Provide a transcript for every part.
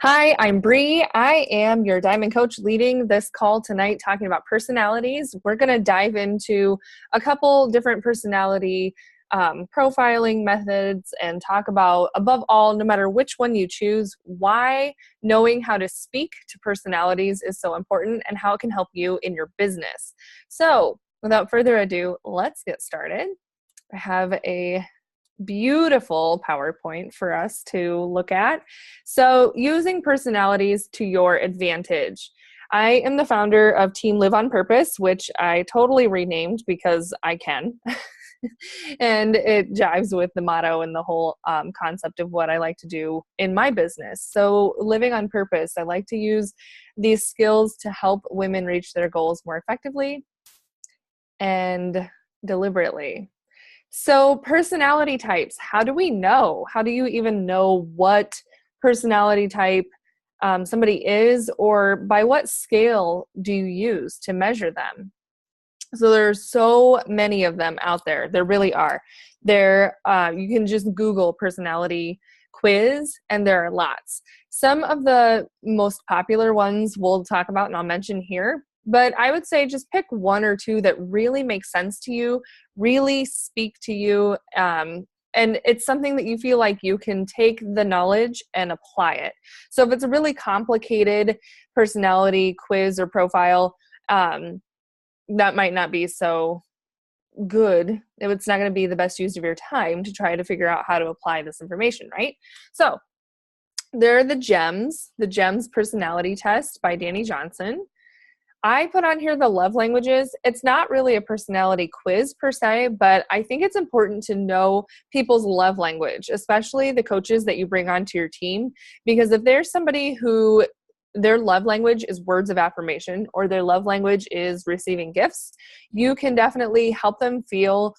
Hi, I'm Bree. I am your Diamond Coach leading this call tonight talking about personalities. We're going to dive into a couple different personality profiling methods and talk about, above all, no matter which one you choose, why knowing how to speak to personalities is so important and how it can help you in your business. So, without further ado, let's get started. I have a beautiful PowerPoint for us to look at. So, using personalities to your advantage. I am the founder of Team Live on Purpose, which I totally renamed because I can. And it jives with the motto and the whole concept of what I like to do in my business. So, living on purpose, I like to use these skills to help women reach their goals more effectively and deliberately. So, personality types, how do we know? How do you even know what personality type somebody is, or by what scale do you use to measure them? So there's so many of them out there. There really are. You can just Google personality quiz, and there are lots. Some of the most popular ones we'll talk about and I'll mention here. But I would say just pick one or two that really make sense to you, really speak to you, and it's something that you feel like you can take the knowledge and apply it. So if it's a really complicated personality quiz or profile, that might not be so good. It's not going to be the best use of your time to try to figure out how to apply this information, right? So there are the GEMS personality test by Danny Johnson. I put on here the love languages. It's not really a personality quiz per se, but I think it's important to know people's love language, especially the coaches that you bring onto your team. Because if there's somebody who their love language is words of affirmation or their love language is receiving gifts, you can definitely help them feel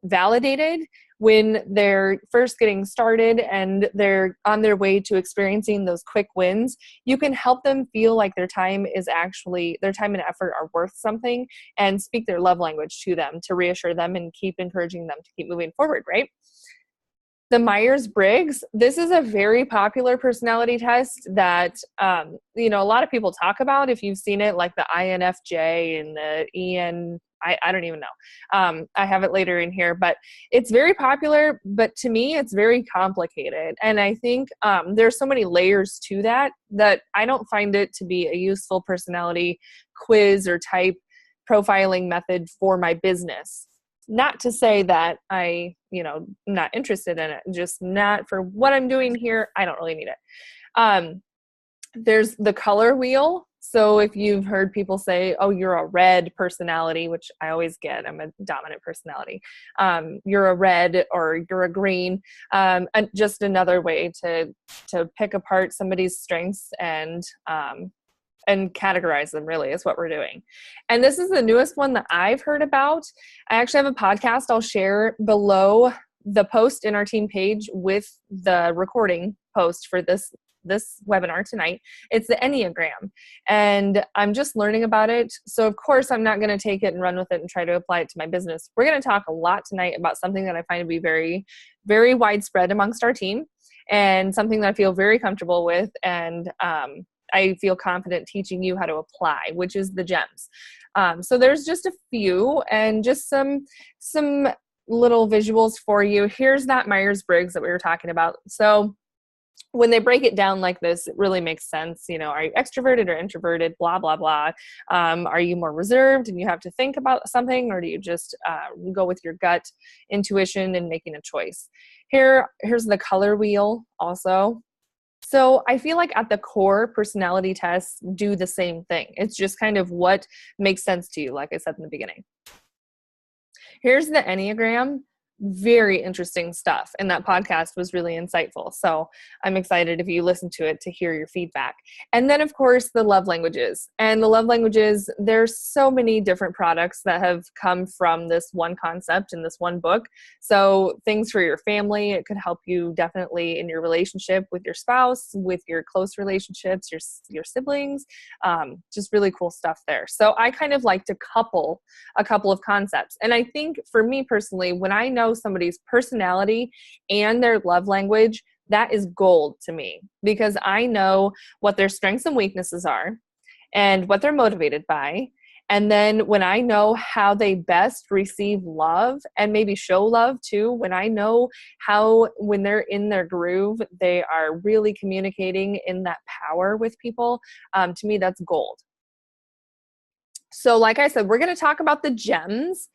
validated when they're first getting started and they're on their way to experiencing those quick wins. You can help them feel like their time and effort are worth something, and speak their love language to them to reassure them and keep encouraging them to keep moving forward, right? The Myers-Briggs, this is a very popular personality test that, a lot of people talk about. If you've seen it, like the INFJ and the EN, I don't even know. I have it later in here, but it's very popular, but to me, it's very complicated. And I think there's so many layers to that I don't find it to be a useful personality quiz or type profiling method for my business. Not to say that not interested in it, just not for what I'm doing here. I don't really need it. There's the color wheel. So if you've heard people say, oh, you're a red personality, which I always get, I'm a dominant personality. You're a red or you're a green. And just another way to pick apart somebody's strengths and categorize them, really, is what we're doing. And this is the newest one that I've heard about. I actually have a podcast I'll share below the post in our team page with the recording post for this webinar tonight. It's the Enneagram, and I'm just learning about it. So of course I'm not going to take it and run with it and try to apply it to my business. We're going to talk a lot tonight about something that I find to be very, very widespread amongst our team, and something that I feel very comfortable with, and I feel confident teaching you how to apply, which is the GEMS. So there's just a few, and just some little visuals for you. Here's that Myers-Briggs that we were talking about. So when they break it down like this, it really makes sense. Are you extroverted or introverted? Blah, blah, blah. Are you more reserved and you have to think about something, or do you just go with your gut intuition and making a choice? Here's the color wheel also. So I feel like at the core, personality tests do the same thing. It's just kind of what makes sense to you, like I said in the beginning. Here's the Enneagram. Very interesting stuff. And that podcast was really insightful. So I'm excited, if you listen to it, to hear your feedback. And then, of course, the love languages. And the love languages, there's so many different products that have come from this one concept in this one book. So things for your family, it could help you definitely in your relationship with your spouse, with your close relationships, your siblings, just really cool stuff there. So I kind of like to couple a couple of concepts. And I think for me personally, when I know somebody's personality and their love language, that is gold to me, because I know what their strengths and weaknesses are and what they're motivated by. And then when I know how they best receive love and maybe show love too, when I know how, when they're in their groove, they are really communicating in that power with people, to me, that's gold. So like I said, we're going to talk about the gems.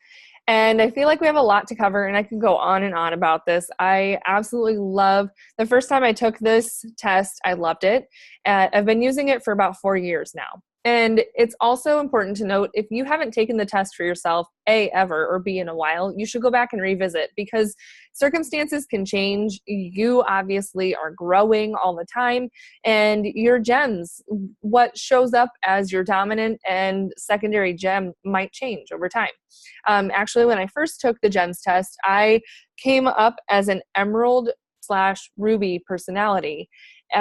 And I feel like we have a lot to cover, and I could go on and on about this. I absolutely love, the first time I took this test, I loved it. I've been using it for about 4 years now. And it's also important to note, if you haven't taken the test for yourself, A, ever, or B, in a while, you should go back and revisit, because circumstances can change. You obviously are growing all the time, and your gems, what shows up as your dominant and secondary gem, might change over time. Actually, when I first took the gems test, I came up as an emerald/ruby personality,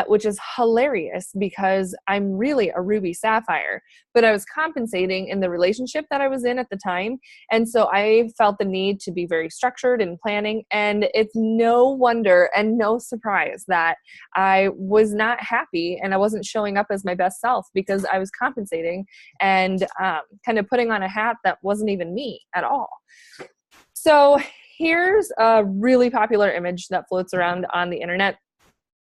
which is hilarious because I'm really a ruby sapphire, but I was compensating in the relationship that I was in at the time. And so I felt the need to be very structured in planning. And it's no wonder and no surprise that I was not happy and I wasn't showing up as my best self, because I was compensating and kind of putting on a hat that wasn't even me at all. So here's a really popular image that floats around on the internet.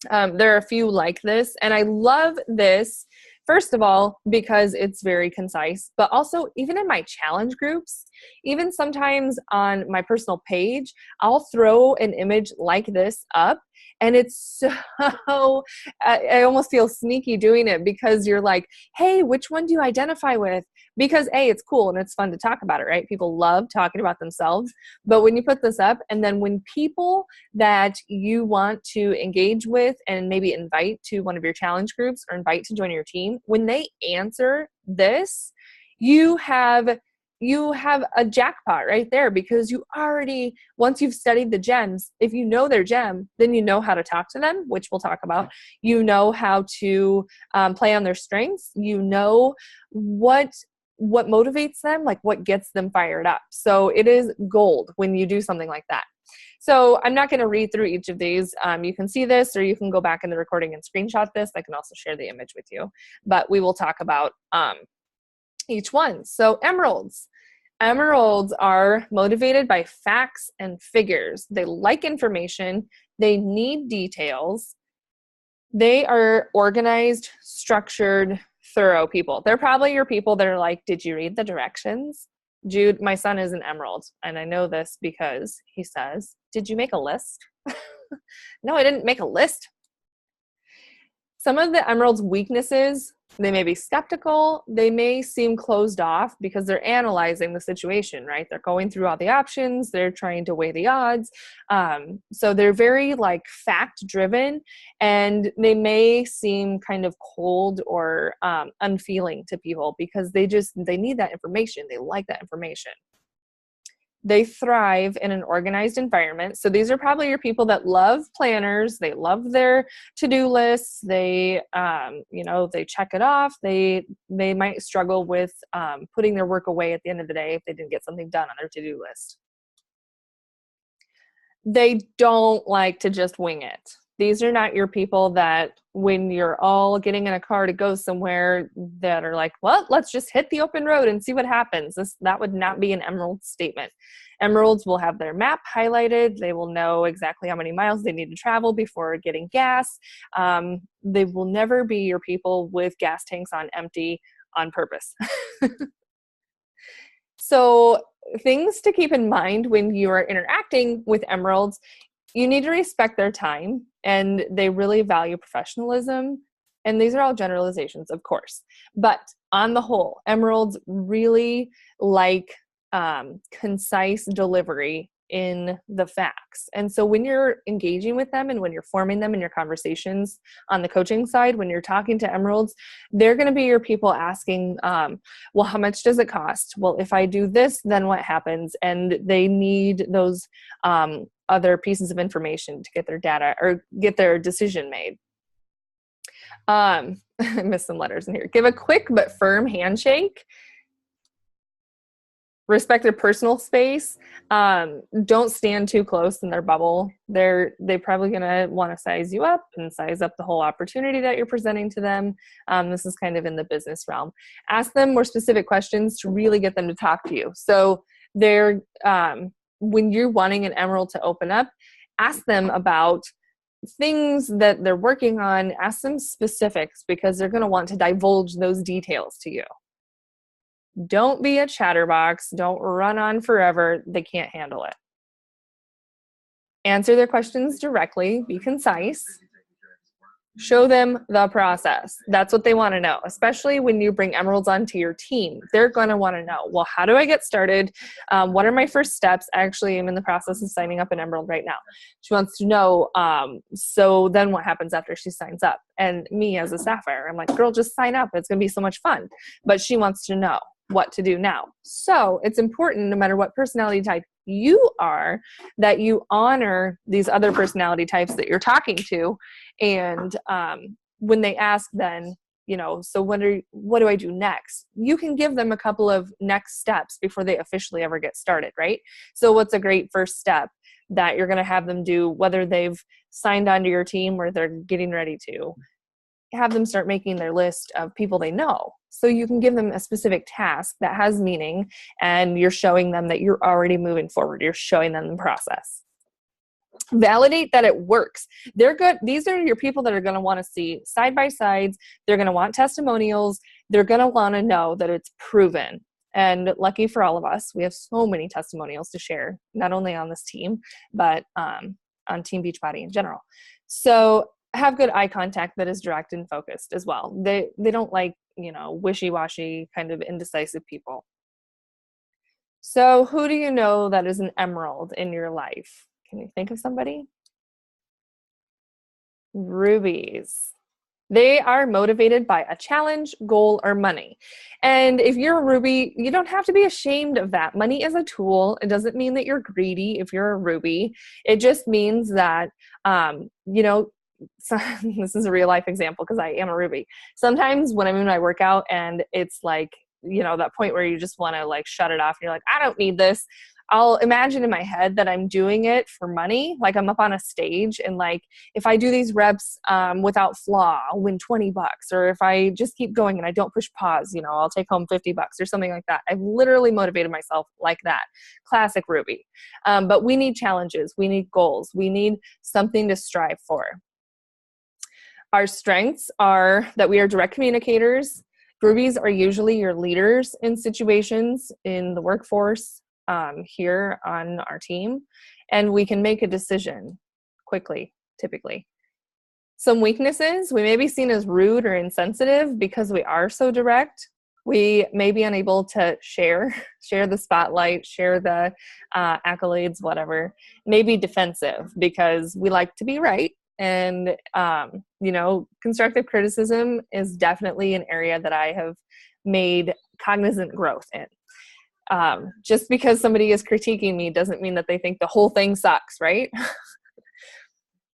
There are a few like this, and I love this, first of all, because it's very concise, but also even in my challenge groups, even sometimes on my personal page, I'll throw an image like this up, and it's so, I almost feel sneaky doing it, because you're like, hey, which one do you identify with? Because A, it's cool and it's fun to talk about it, right? People love talking about themselves. But when you put this up, and then when people that you want to engage with and maybe invite to one of your challenge groups or invite to join your team, when they answer this, you have a jackpot right there, because you already, once you've studied the gems, if you know their gem, then you know how to talk to them, which we'll talk about. You know how to play on their strengths. You know what motivates them, like what gets them fired up. So it is gold when you do something like that. So I'm not going to read through each of these. You can see this, or you can go back in the recording and screenshot this. I can also share the image with you, but we will talk about each one. So emeralds. Emeralds are motivated by facts and figures. They like information. They need details. They are organized, structured, thorough people. They're probably your people that are like, did you read the directions? Jude, my son, is an emerald, and I know this because he says, did you make a list? No, I didn't make a list. Some of the emerald's weaknesses, they may be skeptical. They may seem closed off because they're analyzing the situation, right? They're going through all the options. They're trying to weigh the odds. So they're very like fact driven, and they may seem kind of cold or unfeeling to people because they need that information. They like that information. They thrive in an organized environment. So these are probably your people that love planners. They love their to-do lists. They, they check it off. They might struggle with putting their work away at the end of the day if they didn't get something done on their to-do list. They don't like to just wing it. These are not your people that when you're all getting in a car to go somewhere that are like, well, let's just hit the open road and see what happens. That would not be an emerald statement. Emeralds will have their map highlighted. They will know exactly how many miles they need to travel before getting gas. They will never be your people with gas tanks on empty on purpose. So things to keep in mind when you are interacting with emeralds: you need to respect their time, and they really value professionalism. And these are all generalizations, of course. But on the whole, emeralds really like concise delivery in the facts. And so when you're engaging with them and when you're forming them in your conversations on the coaching side, when you're talking to emeralds, they're going to be your people asking, well, how much does it cost? Well, if I do this, then what happens? And they need those other pieces of information to get their data or get their decision made. I missed some letters in here. Give a quick but firm handshake. Respect their personal space. Don't stand too close in their bubble. They're probably going to want to size you up and size up the whole opportunity that you're presenting to them. This is kind of in the business realm. Ask them more specific questions to really get them to talk to you. So they're when you're wanting an emerald to open up, ask them about things that they're working on. Ask them specifics, because they're going to want to divulge those details to you. Don't be a chatterbox. Don't run on forever. They can't handle it. Answer their questions directly. Be concise. Show them the process. That's what they want to know, especially when you bring emeralds onto your team. They're going to want to know, well, how do I get started? What are my first steps? I actually am in the process of signing up an emerald right now. She wants to know, so then what happens after she signs up? And me as a sapphire, I'm like, girl, just sign up. It's going to be so much fun. But she wants to know what to do now. So it's important, no matter what personality type you are, that you honor these other personality types that you're talking to. And when they ask then, so what do I do next? You can give them a couple of next steps before they officially ever get started, right? So what's a great first step that you're going to have them do, whether they've signed onto your team or they're getting ready to? Have them start making their list of people they know. So you can give them a specific task that has meaning, and you're showing them that you're already moving forward. You're showing them the process. Validate that it works. They're good. These are your people that are going to want to see side by sides. They're going to want testimonials. They're going to want to know that it's proven. And lucky for all of us, we have so many testimonials to share, not only on this team, but on Team Beachbody in general. So have good eye contact that is direct and focused as well. They don't like, wishy-washy kind of indecisive people. So who do you know that is an emerald in your life? Can you think of somebody? Rubies. They are motivated by a challenge, goal, or money. And if you're a Ruby, you don't have to be ashamed of that. Money is a tool. It doesn't mean that you're greedy if you're a Ruby. It just means that, so this is a real life example because I am a Ruby. Sometimes when I'm in my workout and it's like, that point where you just want to like shut it off. And you're like, I don't need this. I'll imagine in my head that I'm doing it for money. Like I'm up on a stage and like, if I do these reps without flaw, I'll win $20. Or if I just keep going and I don't push pause, I'll take home $50 or something like that. I've literally motivated myself like that. Classic Ruby. But we need challenges. We need goals. We need something to strive for. Our strengths are that we are direct communicators. Rubies are usually your leaders in situations in the workforce here on our team, and we can make a decision quickly, typically. Some weaknesses, we may be seen as rude or insensitive because we are so direct. We may be unable to share the spotlight, share the accolades, whatever. Maybe defensive because we like to be right. And, constructive criticism is definitely an area that I have made cognizant growth in. Just because somebody is critiquing me doesn't mean that they think the whole thing sucks, right?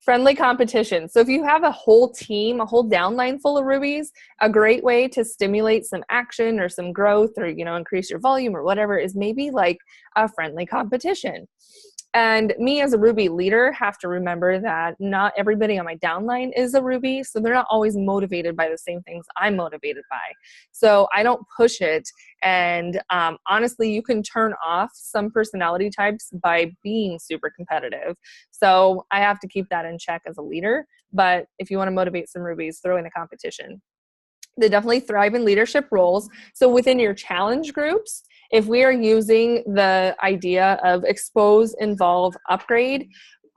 Friendly competition. So if you have a whole team, a whole downline full of Rubies, a great way to stimulate some action or some growth or, increase your volume or whatever is maybe like a friendly competition. And me as a Ruby leader have to remember that not everybody on my downline is a Ruby, so they're not always motivated by the same things I'm motivated by. So I don't push it. And honestly, you can turn off some personality types by being super competitive. So I have to keep that in check as a leader. But if you want to motivate some Rubies, throw in a competition. They definitely thrive in leadership roles. So within your challenge groups, if we are using the idea of expose, involve, upgrade,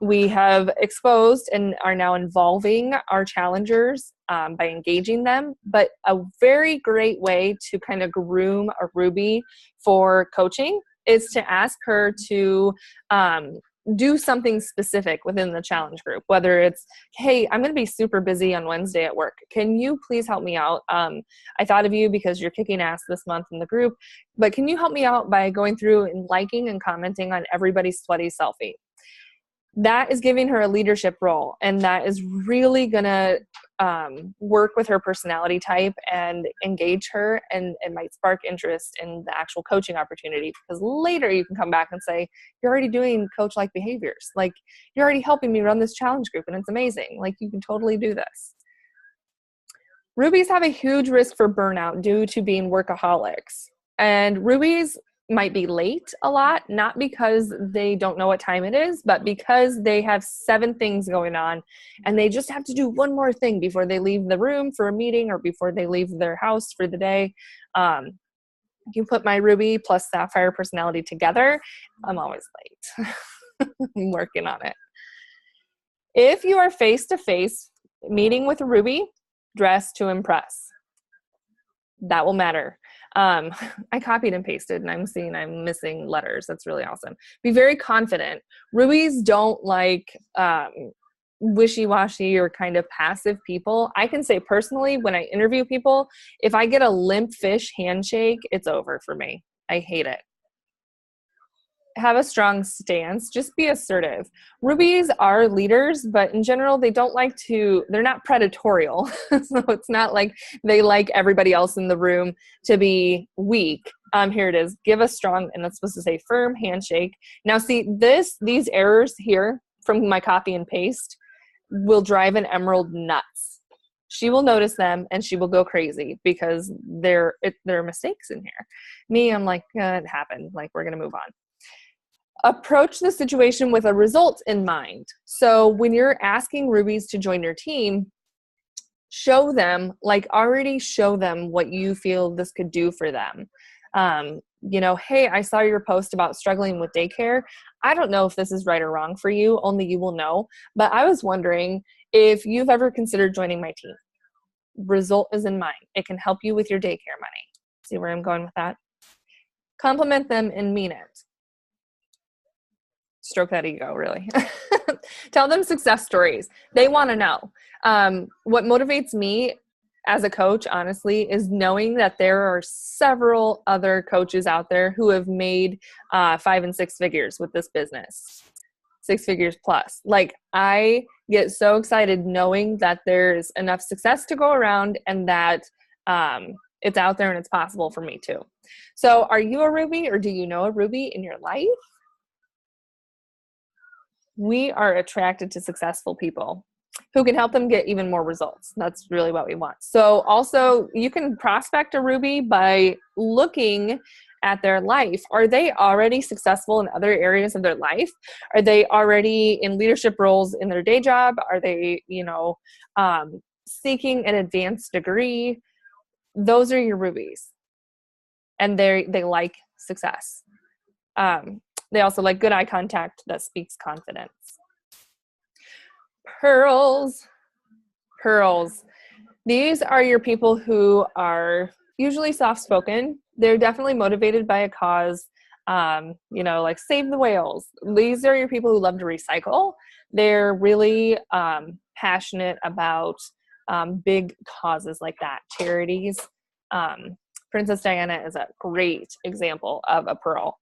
we have exposed and are now involving our challengers by engaging them. But a very great way to kind of groom a Ruby for coaching is to ask her to do something specific within the challenge group, whether it's, hey, I'm going to be super busy on Wednesday at work. Can you please help me out? I thought of you because you're kicking ass this month in the group, but can you help me out by going through and liking and commenting on everybody's sweaty selfie? That is giving her a leadership role, and that is really going to work with her personality type and engage her, and it might spark interest in the actual coaching opportunity, because later you can come back and say, you're already doing coach-like behaviors. Like, you're already helping me run this challenge group and it's amazing. Like, you can totally do this. Rubies have a huge risk for burnout due to being workaholics. And rubies might be late a lot, not because they don't know what time it is, but because they have 7 things going on and they just have to do one more thing before they leave the room for a meeting or before they leave their house for the day. You put my Ruby plus Sapphire personality together, I'm always late. I'm working on it. If you are face-to-face meeting with a Ruby, dress to impress. That will matter. I copied and pasted, and I'm seeing I'm missing letters. That's really awesome. Be very confident. Rubies don't like wishy-washy or kind of passive people. I can say personally, when I interview people, if I get a limp fish handshake, it's over for me. I hate it. Have a strong stance. Just be assertive. Rubies are leaders, but in general, they don't like to, they're not predatorial. So it's not like they like everybody else in the room to be weak. Here it is. Give a strong, and that's supposed to say firm handshake. Now see these errors here from my copy and paste will drive an emerald nuts. She will notice them and she will go crazy because there are mistakes in here. Me, I'm like, it happened. Like, we're going to move on. Approach the situation with a result in mind. So when you're asking Rubies to join your team, show them what you feel this could do for them. Hey, I saw your post about struggling with daycare. I don't know if this is right or wrong for you, only you will know, but I was wondering if you've ever considered joining my team. Result is in mind. It can help you with your daycare money. See where I'm going with that? Compliment them and mean it. Stroke that ego, really. Tell them success stories. They want to know. What motivates me as a coach, honestly, is knowing that there are several other coaches out there who have made 5 and 6 figures with this business. 6 figures plus. Like, I get so excited knowing that there's enough success to go around and that it's out there and it's possible for me too. So are you a Ruby, or do you know a Ruby in your life? We are attracted to successful people who can help them get even more results. That's really what we want. So also, you can prospect a Ruby by looking at their life. Are they already successful in other areas of their life? Are they already in leadership roles in their day job? Are they, seeking an advanced degree? Those are your Rubies. And they like success. They also like good eye contact that speaks confidence. Pearls. These are your people who are usually soft-spoken. They're definitely motivated by a cause, like save the whales. These are your people who love to recycle. They're really passionate about big causes like that, charities. Princess Diana is a great example of a pearl.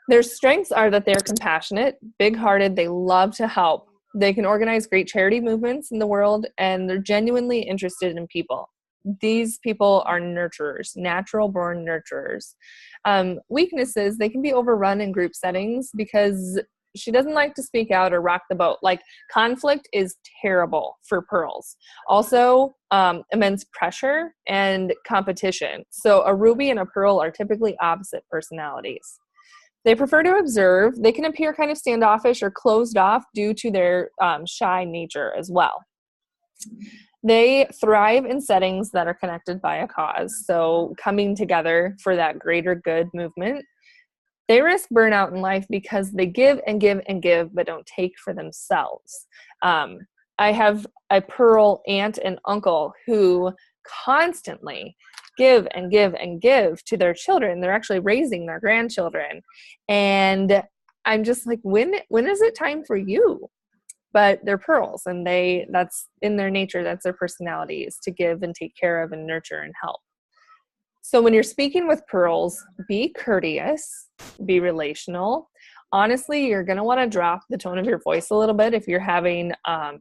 Their strengths are that they're compassionate, big-hearted, they love to help. They can organize great charity movements in the world, and they're genuinely interested in people. These people are nurturers, natural-born nurturers. Weaknesses, they can be overrun in group settings because she doesn't like to speak out or rock the boat. Like, conflict is terrible for pearls. Also, immense pressure and competition. So a ruby and a pearl are typically opposite personalities. They prefer to observe. They can appear kind of standoffish or closed off due to their shy nature as well. They thrive in settings that are connected by a cause, so coming together for that greater good movement. They risk burnout in life because they give and give and give, but don't take for themselves. I have a pearl aunt and uncle who constantly give and give and give to their children. They're actually raising their grandchildren. And I'm just like, when is it time for you? But they're pearls, and that's in their nature. That's their personality, is to give and take care of and nurture and help. So when you're speaking with pearls, be courteous, be relational. Honestly, you're going to want to drop the tone of your voice a little bit if you're having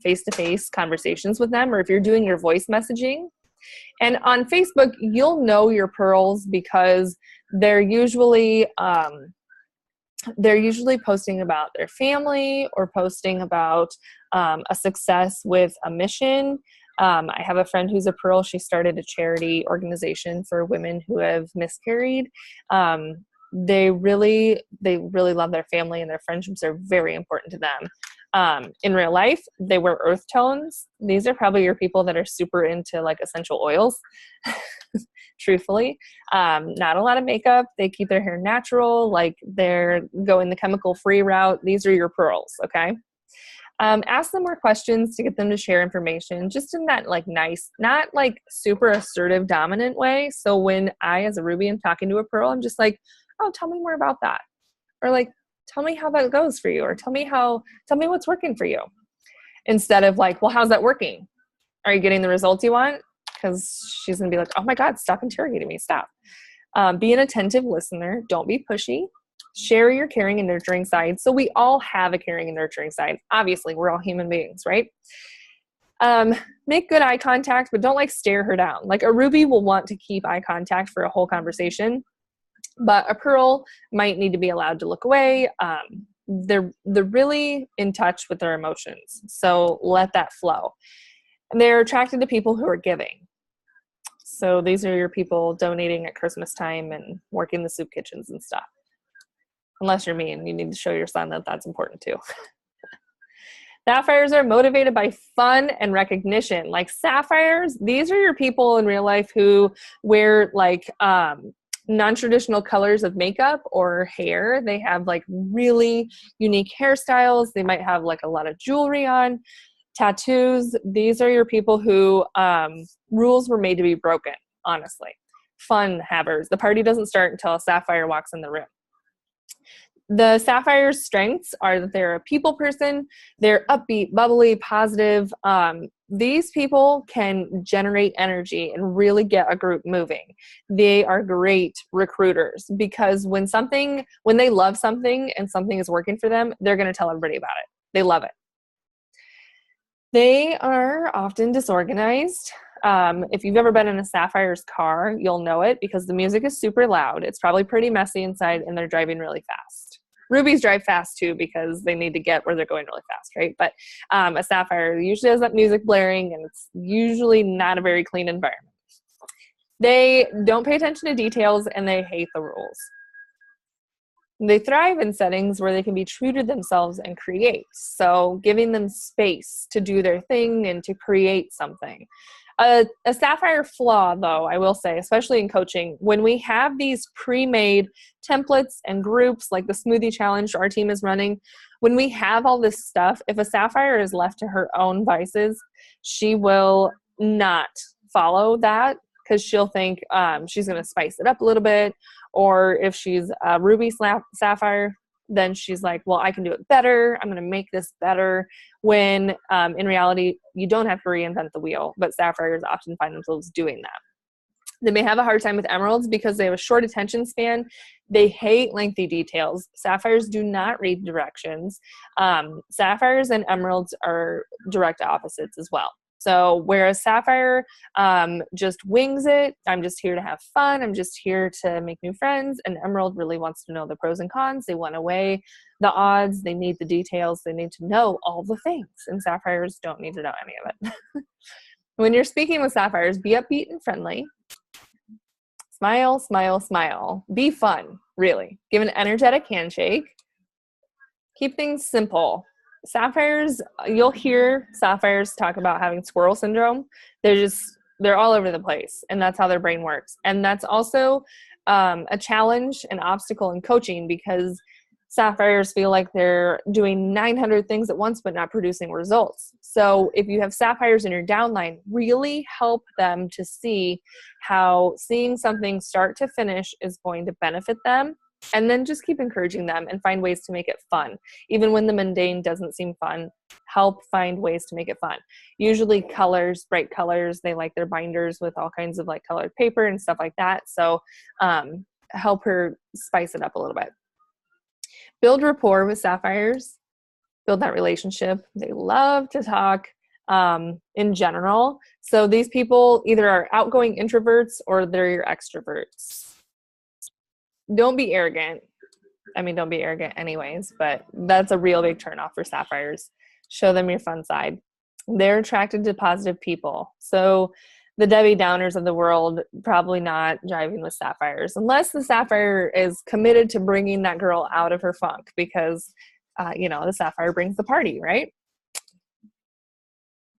face-to-face conversations with them, or if you're doing your voice messaging. And on Facebook, you'll know your pearls because they're usually posting about their family or posting about a success with a mission. I have a friend who's a pearl. She started a charity organization for women who have miscarried. They really love their family, and their friendships are very important to them. In real life, they wear earth tones. These are probably your people that are super into like essential oils, truthfully. Not a lot of makeup. They keep their hair natural, like they're going the chemical free route. These are your pearls, okay? Ask them more questions to get them to share information, just in that like nice, not like super assertive, dominant way. So when I, as a Ruby, am talking to a pearl, I'm just like, oh, tell me more about that. Or like, tell me how that goes for you. Or tell me what's working for you. Instead of like, well, how's that working? Are you getting the results you want? Because she's going to be like, oh my God, stop interrogating me. Stop. Be an attentive listener. Don't be pushy. Share your caring and nurturing side. So we all have a caring and nurturing side. Obviously, we're all human beings, right? Make good eye contact, but don't like stare her down. Like a Ruby will want to keep eye contact for a whole conversation, but a pearl might need to be allowed to look away. They're really in touch with their emotions. So let that flow. And they're attracted to people who are giving. So these are your people donating at Christmas time and working the soup kitchens and stuff. Unless you're me and you need to show your son that that's important too. Sapphires are motivated by fun and recognition. Like sapphires, these are your people in real life who wear like non-traditional colors of makeup or hair. They have like really unique hairstyles. They might have like a lot of jewelry on, tattoos. These are your people who rules were made to be broken, honestly. Fun havers. The party doesn't start until a sapphire walks in the room. The Sapphire's strengths are that they're a people person, they're upbeat, bubbly, positive. These people can generate energy and really get a group moving. They are great recruiters because when they love something and something is working for them, they're going to tell everybody about it. They love it. They are often disorganized. If you've ever been in a Sapphire's car, you'll know it because the music is super loud. It's probably pretty messy inside, and they're driving really fast. Rubies drive fast too because they need to get where they're going really fast, right? But a Sapphire usually has that music blaring, and it's usually not a very clean environment. They don't pay attention to details, and they hate the rules. They thrive in settings where they can be true to themselves and create. So giving them space to do their thing and to create something. A Sapphire flaw, though, I will say, especially in coaching, when we have these pre-made templates and groups like the smoothie challenge our team is running, when we have all this stuff, if a Sapphire is left to her own vices, she will not follow that because she'll think she's going to spice it up a little bit. Or if she's a Ruby Sapphire, then she's like, well, I can do it better. I'm going to make this better. When in reality, you don't have to reinvent the wheel, but Sapphires often find themselves doing that. They may have a hard time with emeralds because they have a short attention span. They hate lengthy details. Sapphires do not read directions. Sapphires and emeralds are direct opposites as well. So whereas Sapphire just wings it, I'm just here to have fun, I'm just here to make new friends, and Emerald really wants to know the pros and cons. They want to weigh the odds, they need the details, they need to know all the things, and Sapphires don't need to know any of it. When you're speaking with Sapphires, be upbeat and friendly. Smile, smile, smile. Be fun, really. Give an energetic handshake. Keep things simple. Sapphires, you'll hear Sapphires talk about having squirrel syndrome. They're all over the place, and that's how their brain works. And that's also a challenge, an obstacle in coaching because Sapphires feel like they're doing 900 things at once but not producing results. So if you have Sapphires in your downline, really help them to see how seeing something start to finish is going to benefit them. And then just keep encouraging them and find ways to make it fun. Even when the mundane doesn't seem fun, help find ways to make it fun. Usually colors, bright colors, they like their binders with all kinds of like colored paper and stuff like that. So help her spice it up a little bit. build rapport with sapphires, build that relationship. They love to talk in general. So these people either are outgoing introverts or they're your extroverts. Don't be arrogant. I mean, don't be arrogant anyways, but that's a real big turnoff for sapphires. Show them your fun side. They're attracted to positive people. So the Debbie Downers of the world, probably not jiving with sapphires, unless the sapphire is committed to bringing that girl out of her funk, because, the sapphire brings the party, right?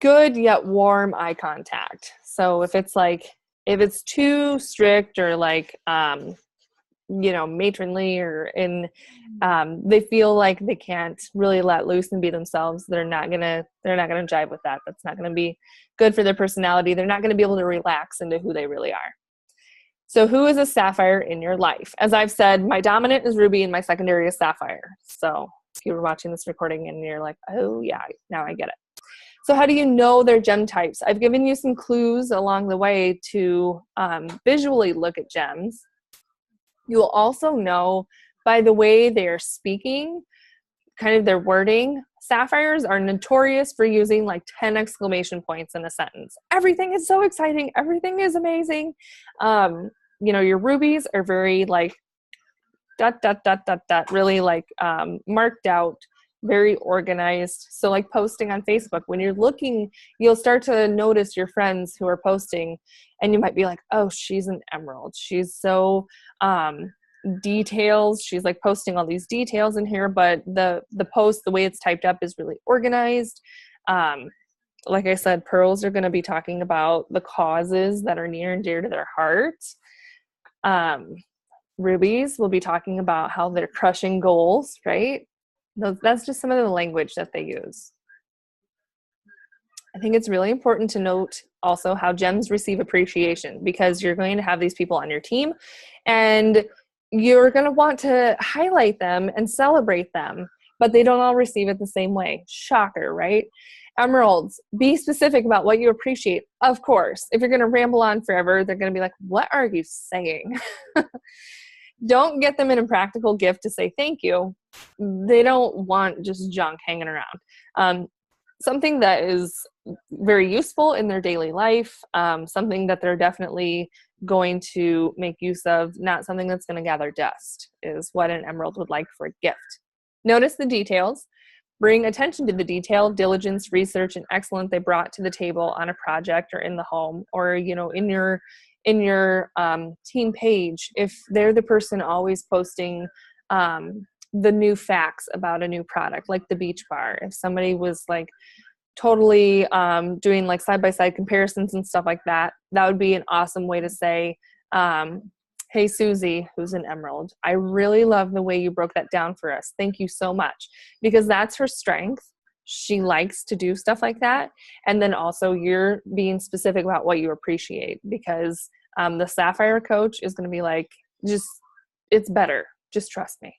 Good yet warm eye contact. So if it's too strict or matronly or they feel like they can't really let loose and be themselves, they're not gonna jive with that. That's not gonna be good for their personality. They're not gonna be able to relax into who they really are. So who is a sapphire in your life? As I've said, my dominant is Ruby and my secondary is sapphire. So if you were watching this recording and you're like, oh yeah, now I get it. So how do you know their gem types? I've given you some clues along the way to visually look at gems. You will also know by the way they're speaking, kind of their wording. Sapphires are notorious for using like 10 exclamation points in a sentence. Everything is so exciting. Everything is amazing. Your rubies are very like dot, dot, dot, dot, dot, really like marked out, very organized. So like posting on Facebook, when you're looking, you'll start to notice your friends who are posting and you might be like, oh, she's an emerald. She's so details. She's like posting all these details in here, but the post, the way it's typed up is really organized. Like I said, pearls are going to be talking about the causes that are near and dear to their heart. Rubies will be talking about how they're crushing goals, right? That's just some of the language that they use. I think it's really important to note also how gems receive appreciation, because you're going to have these people on your team and you're going to want to highlight them and celebrate them, but they don't all receive it the same way. Shocker, right? Emeralds, be specific about what you appreciate. Of course, if you're going to ramble on forever, they're going to be like, what are you saying? Don't get them an impractical gift to say thank you. They don't want just junk hanging around. Something that is very useful in their daily life, something that they're definitely going to make use of, not something that's going to gather dust, is what an emerald would like for a gift. Notice the details. Bring attention to the detail, diligence, research, and excellence they brought to the table on a project or in the home, or in your team page. If they're the person always posting the new facts about a new product, like the beach bar, if somebody was like totally doing like side-by-side comparisons and stuff like that, that would be an awesome way to say, hey, Susie, who's an emerald, I really love the way you broke that down for us. Thank you so much. Because that's her strength. She likes to do stuff like that. And then also you're being specific about what you appreciate, because the sapphire coach is going to be like, it's better. Just trust me.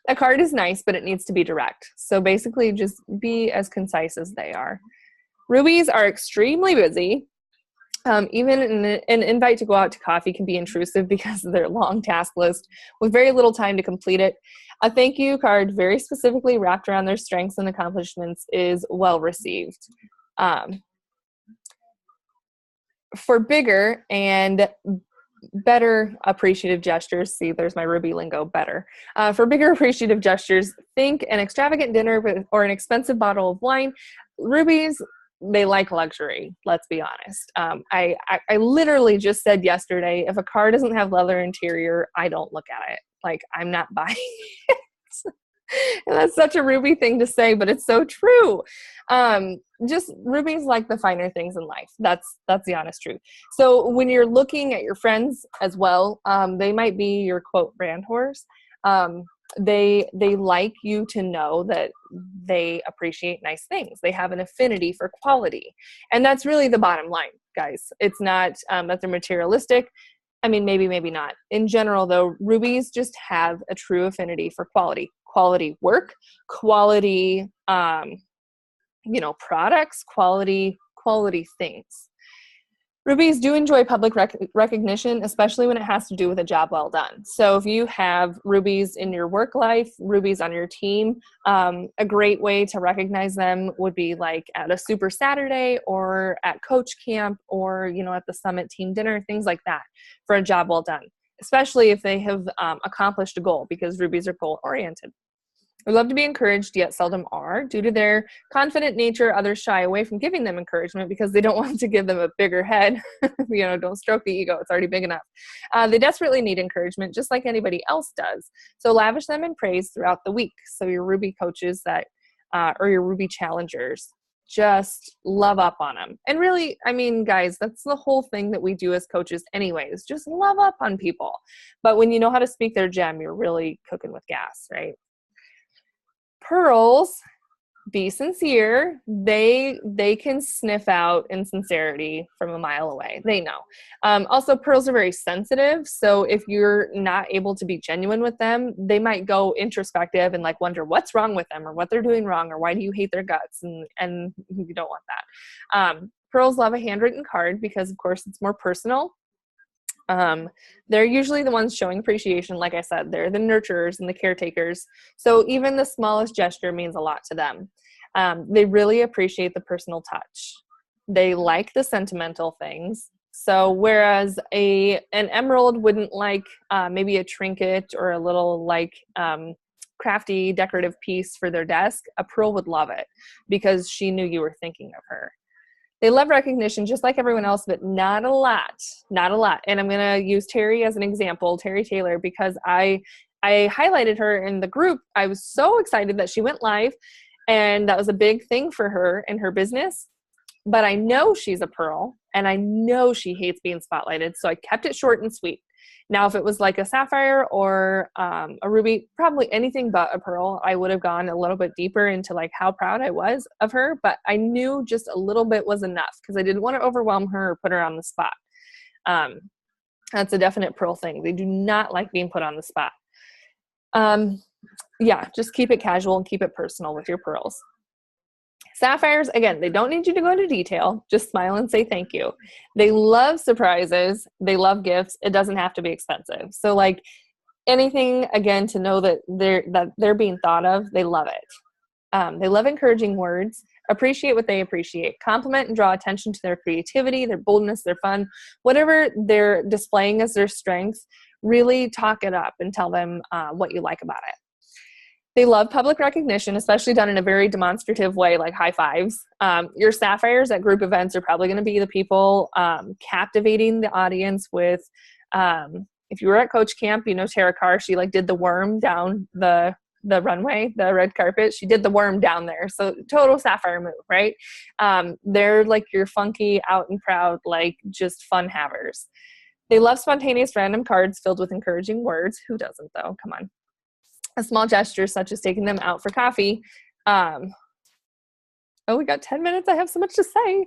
A card is nice, but it needs to be direct. So basically just be as concise as they are. Rubies are extremely busy. Even an invite to go out to coffee can be intrusive because of their long task list with very little time to complete it. A thank you card very specifically wrapped around their strengths and accomplishments is well received. For bigger and better appreciative gestures, see, there's my Ruby lingo, better. For bigger appreciative gestures, think an extravagant dinner or an expensive bottle of wine. Rubies, they like luxury, let's be honest. I literally just said yesterday, if a car doesn't have leather interior, I don't look at it. Like, I'm not buying it. And that's such a Ruby thing to say, but it's so true. Just Rubies like the finer things in life. That's the honest truth. So when you're looking at your friends as well, they might be your quote brand horse. They like you to know that they appreciate nice things. They have an affinity for quality. And that's really the bottom line, guys. It's not that they're materialistic. I mean, maybe not. In general, though, Rubies just have a true affinity for quality. Quality work, quality, products, quality things. Rubies do enjoy public recognition, especially when it has to do with a job well done. So if you have rubies in your work life, rubies on your team, a great way to recognize them would be like at a Super Saturday or at coach camp or, at the summit team dinner, things like that for a job well done, especially if they have accomplished a goal, because rubies are goal oriented. We love to be encouraged, yet seldom are. Due to their confident nature, others shy away from giving them encouragement because they don't want to give them a bigger head. Don't stroke the ego. It's already big enough. They desperately need encouragement, just like anybody else does. So lavish them in praise throughout the week. So your Ruby coaches or your Ruby challengers, just love up on them. And really, guys, that's the whole thing that we do as coaches anyways. Just love up on people. But when you know how to speak their gem, you're really cooking with gas, right? Pearls, be sincere. They can sniff out insincerity from a mile away. They know. Also, pearls are very sensitive. So if you're not able to be genuine with them, they might go introspective and wonder what's wrong with them or what they're doing wrong or why do you hate their guts? And you don't want that. Pearls love a handwritten card because, of course, it's more personal. They're usually the ones showing appreciation. Like I said, they're the nurturers and the caretakers. So even the smallest gesture means a lot to them. They really appreciate the personal touch. They like the sentimental things. So whereas an emerald wouldn't like maybe a trinket or a little crafty decorative piece for their desk, a pearl would love it because she knew you were thinking of her. They love recognition just like everyone else, but not a lot, not a lot. And I'm going to use Terry as an example, Terry Taylor, because I highlighted her in the group. I was so excited that she went live, and that was a big thing for her and her business. But I know she's a pearl, and I know she hates being spotlighted, so I kept it short and sweet. Now, if it was like a sapphire or a ruby, probably anything but a pearl, I would have gone a little bit deeper into how proud I was of her. But I knew just a little bit was enough because I didn't want to overwhelm her or put her on the spot. That's a definite pearl thing. They do not like being put on the spot. Just keep it casual and keep it personal with your pearls. Sapphires, again, they don't need you to go into detail. Just smile and say thank you. They love surprises. They love gifts. It doesn't have to be expensive. So anything, again, to know that they're being thought of, they love it. They love encouraging words. Appreciate what they appreciate. Compliment and draw attention to their creativity, their boldness, their fun. Whatever they're displaying as their strength, really talk it up and tell them what you like about it. They love public recognition, especially done in a very demonstrative way, like high fives. Your sapphires at group events are probably going to be the people captivating the audience with, if you were at coach camp, Tara Carr, she did the worm down the runway, the red carpet. She did the worm down there. So total sapphire move, right? They're your funky, out and proud, just fun havers. They love spontaneous random cards filled with encouraging words. Who doesn't though? Come on. A small gesture such as taking them out for coffee. We got 10 minutes. I have so much to say.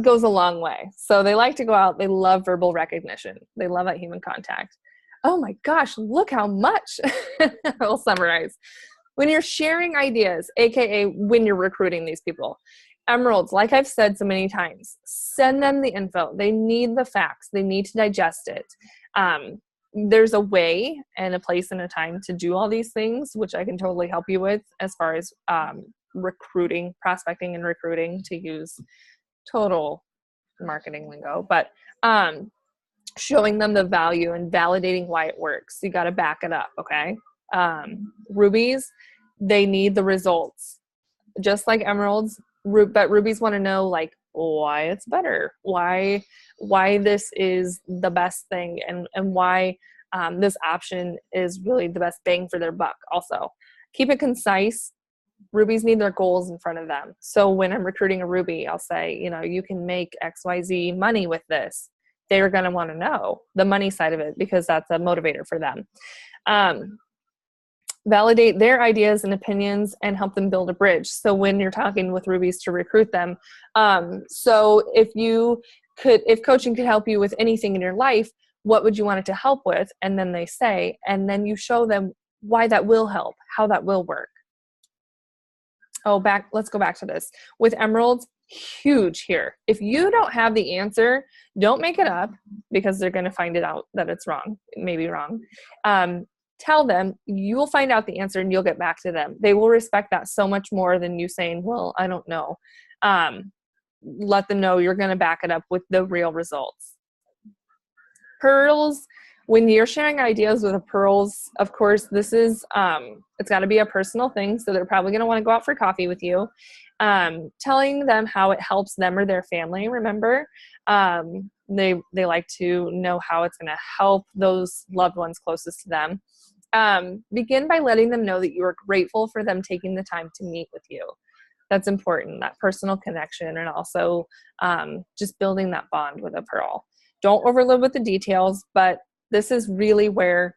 Goes a long way. So they like to go out. They love verbal recognition. They love that human contact. Oh my gosh, look how much. I'll summarize. When you're sharing ideas, AKA when you're recruiting these people, emeralds, like I've said so many times, send them the info. They need the facts. They need to digest it. There's a way and a place and a time to do all these things, which I can totally help you with as far as recruiting, prospecting and recruiting, to use total marketing lingo, but showing them the value and validating why it works. You got to back it up. Okay. Rubies, they need the results just like emeralds, but rubies want to know why it's better, why this is the best thing, and why this option is really the best bang for their buck. Also, keep it concise. Rubies need their goals in front of them. So when I'm recruiting a ruby, I'll say, you can make XYZ money with this. They're going to want to know the money side of it because that's a motivator for them. Validate their ideas and opinions and help them build a bridge. So when you're talking with rubies to recruit them, so if coaching could help you with anything in your life, what would you want it to help with? And then they say, and then you show them why that will help, how that will work. Let's go back to this. With emeralds, huge here. If you don't have the answer, don't make it up, because they're going to find it out that it's wrong, maybe wrong. Tell them, you will find out the answer and you'll get back to them. They will respect that so much more than you saying, well, I don't know. Let them know you're going to back it up with the real results. Pearls, when you're sharing ideas with the pearls, of course, this is, it's got to be a personal thing. So they're probably going to want to go out for coffee with you. Telling them how it helps them or their family, remember, they like to know how it's going to help those loved ones closest to them. Begin by letting them know that you are grateful for them taking the time to meet with you. That's important, that personal connection, and also just building that bond with a pearl. Don't overload with the details, but this is really where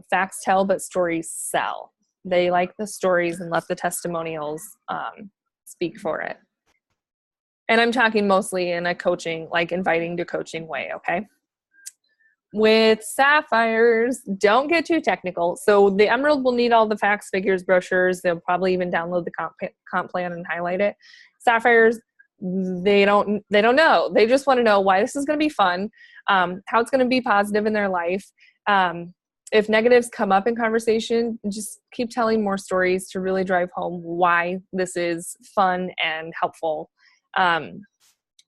facts tell, but stories sell. They like the stories and let the testimonials speak for it. And I'm talking mostly in a coaching, like inviting to coaching way, okay? With sapphires, don't get too technical. So the emerald will need all the facts, figures, brochures. They'll probably even download the comp plan and highlight it. Sapphires, they don't know. They just want to know why this is going to be fun, how it's going to be positive in their life. If negatives come up in conversation, just keep telling more stories to really drive home why this is fun and helpful.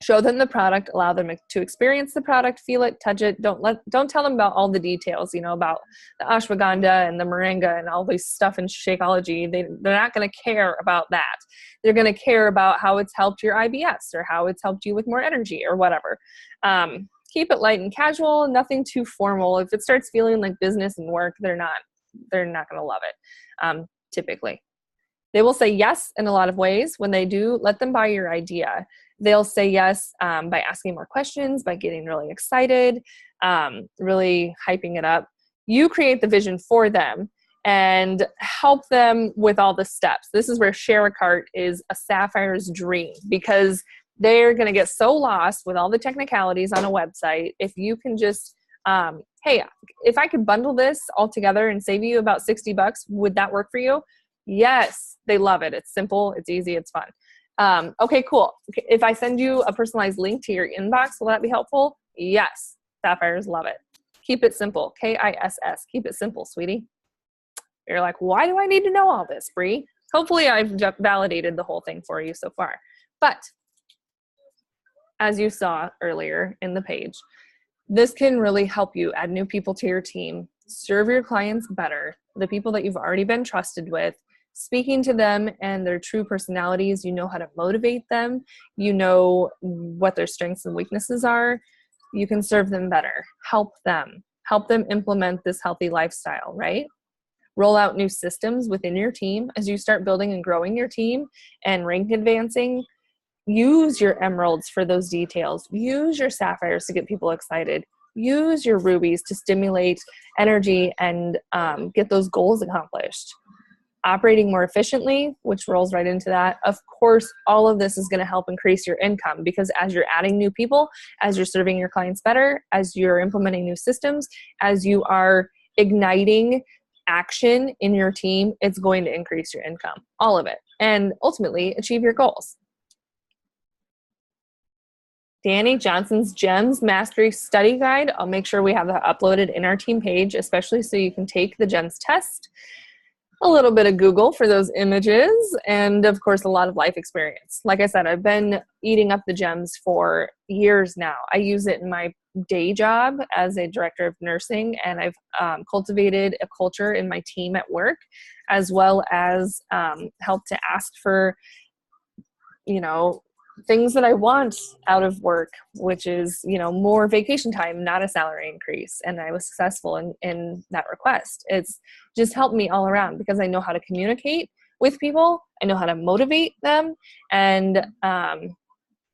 Show them the product, allow them to experience the product, feel it, touch it. Don't tell them about all the details, about the ashwagandha and the moringa and all this stuff in Shakeology. They're not going to care about that. They're going to care about how it's helped your IBS or how it's helped you with more energy or whatever. Keep it light and casual, nothing too formal. If it starts feeling like business and work, they're not going to love it, typically. They will say yes in a lot of ways. When they do, let them buy your idea. They'll say yes by asking more questions, by getting really excited, really hyping it up. You create the vision for them and help them with all the steps. This is where share a cart is a Sapphire's dream, because they're going to get so lost with all the technicalities on a website. If you can just, hey, if I could bundle this all together and save you about $60, would that work for you? Yes, they love it. It's simple, it's easy, it's fun. Okay, cool. If I send you a personalized link to your inbox, will that be helpful? Yes, Sapphires love it. Keep it simple, KISS. Keep it simple, sweetie. You're like, why do I need to know all this, Bree? Hopefully I've validated the whole thing for you so far. But as you saw earlier in the page, this can really help you add new people to your team, serve your clients better, the people that you've already been trusted with, speaking to them and their true personalities. You know how to motivate them. You know what their strengths and weaknesses are. You can serve them better, help them implement this healthy lifestyle, right? Roll out new systems within your team as you start building and growing your team and rank advancing. Use your emeralds for those details. Use your sapphires to get people excited. Use your rubies to stimulate energy and get those goals accomplished. Operating more efficiently, which rolls right into that. Of course, all of this is going to help increase your income, because as you're adding new people, as you're serving your clients better, as you're implementing new systems, as you are igniting action in your team, it's going to increase your income, all of it, and ultimately achieve your goals. Danny Johnson's Gems Mastery Study Guide. I'll make sure we have that uploaded in our team page, especially so you can take the GEMS test. A little bit of Google for those images, and of course a lot of life experience. Like I said, I've been eating up the GEMS for years now. I use it in my day job as a director of nursing, and I've cultivated a culture in my team at work, as well as helped to ask for, things that I want out of work, which is, more vacation time, not a salary increase. And I was successful in that request. It's just helped me all around because I know how to communicate with people. I know how to motivate them. And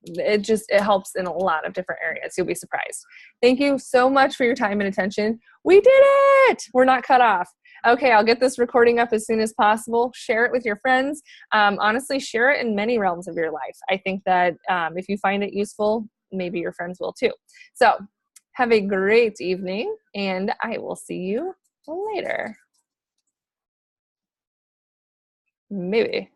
it helps in a lot of different areas. You'll be surprised. Thank you so much for your time and attention. We did it. We're not cut off. Okay, I'll get this recording up as soon as possible. Share it with your friends. Honestly, share it in many realms of your life. I think that if you find it useful, maybe your friends will too. So have a great evening, and I will see you later. Maybe.